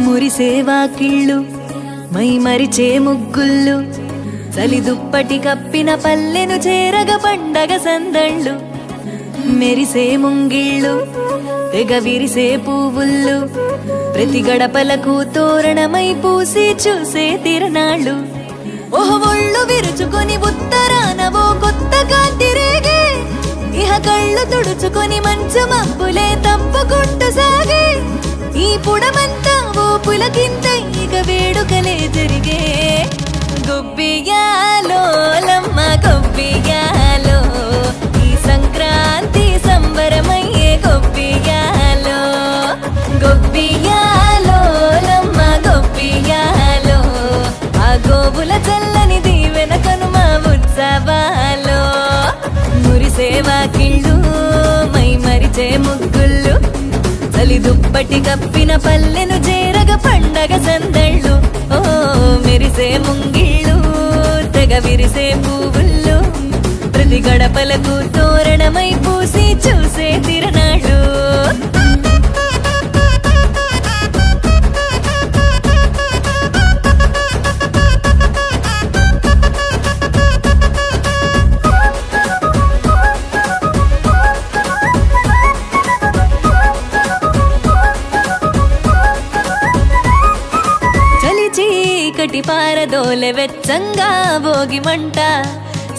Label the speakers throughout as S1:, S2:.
S1: మురిసేవా కిళ్ళు my మరిచే ముగ్గుళ్ళు చలి దుప్పటి కప్పిన పల్లెను చేరగ పండగ సందళ్ళు మెరిసే ముంగిళ్ళు తెగ విరిసే పువ్వుళ్ళు ప్రతి గడపలకు తోరణమై పూసి చూసే తిరణాళ్ళు ఒళ్ళు విరుచుకొని ఉత్తరానవో కొత్త కాంతి రేగే ఇహ కళ్ళు తుడుచుకొని మంచు మబ్బులే తప్పుకుంటూ సాగే ఈ పుడమంతా ఓ పులకింత ఇక వేడుకలే జరిగే గొబ్బియాలో లమ్మ గొబ్బియాలో ఈ సంక్రాంతి సంబరమయ్యే గొబ్బియాలో గొబ్బియాలో లమ్మ గొబ్బియాలో ఆ గోవుల చల్లని దీవెన కనుమ ఉత్సవాలో మురిసేవా కిళ్ళు మై మరిచే ముగ్గుళ్ళు చలి దుప్పటి కప్పిన పల్లెను చేరగ పండగ సందళ్ళు ఓ మెరిసే ముంగిళ్ళు తెగ విరిసే పువ్వుళ్ళు ప్రతి గడపలకు తోరణమై పూసి చూసే తిరణాళ్ళు చీకటి పారదోలె వెచ్చంగా భోగి మంట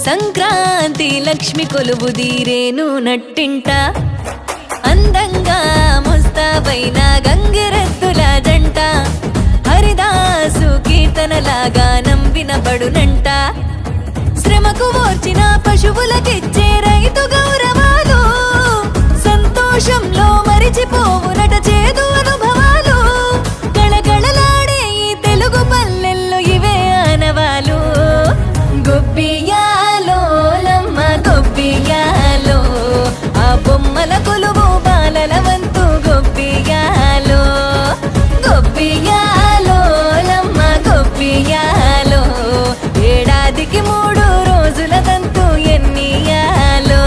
S1: సంక్రాంతి లక్ష్మి కొలువు దీరేను నట్టింట అందంగా ముస్తాబైన గంగిరెద్దుల జంట హరిదాసు కీర్తనలాగా వినబడునంట శ్రమకు ఓర్చిన పశువులకిచ్చే రైతు గౌరవాలు సంతోషంలో మరిచిపోవునట చేదు అనుభవాలు గళగళలాడే ఈ తెలుగు పల్లెల్లో ఇవే ఆనవాలు గొబ్బియాలో లమ్మ గొబ్బియాలో ఆ బొమ్మల కొలువు బాలల వంతు గొబ్బియాలో గొబ్బియాలో లమ్మ గొబ్బియాలో ఏడాదికి 3 రోజుల తంతు ఎన్నియాలో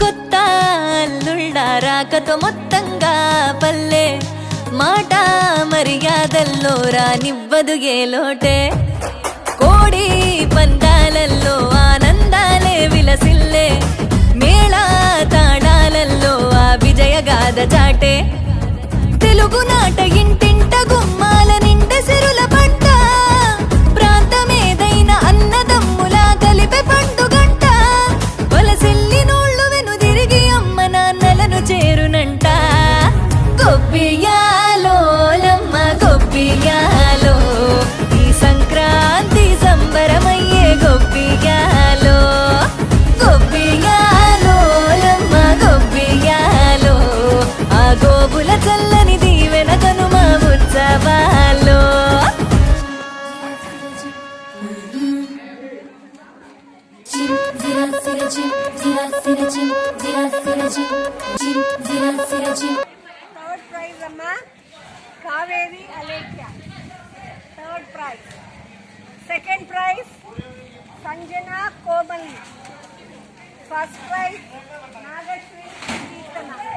S1: కొత్త అల్లుళ్ళ రాకతో మొత్తంగా పల్లె మాట మర్యాదల్లో రానివ్వదు ఏ లోటే కోడి పందాలల్లో ఆనందాలే విలసిల్లే మేళా తాళాలల్లో ఆ విజయగాథ చాటే తెలుగు నాట ఇంటింట గుమ్మాల నిండ సిరుల పంట ప్రాంతమేదైన అన్నదమ్ములా కలిపే పండుగంట వలసిల్లి నోళ్ళు వెనుదిరిగి అమ్మ నాన్నలను చేరునంట గొబ్బియాలో లమ్మ గొబ్బియాలో ఈ సంక్రాంతి సంబరమయ్యే గొబ్బియాలో గొబ్బియాలో లమ్మ గొబ్బియాలో ఆ గోవుల చల్లని దీవెన Kanuma ఉత్సవాలో
S2: Third prize Amma Kaveri Alekhya. Third prize. Second prize Sanjana Kobali. First prize Nagashri Keertana.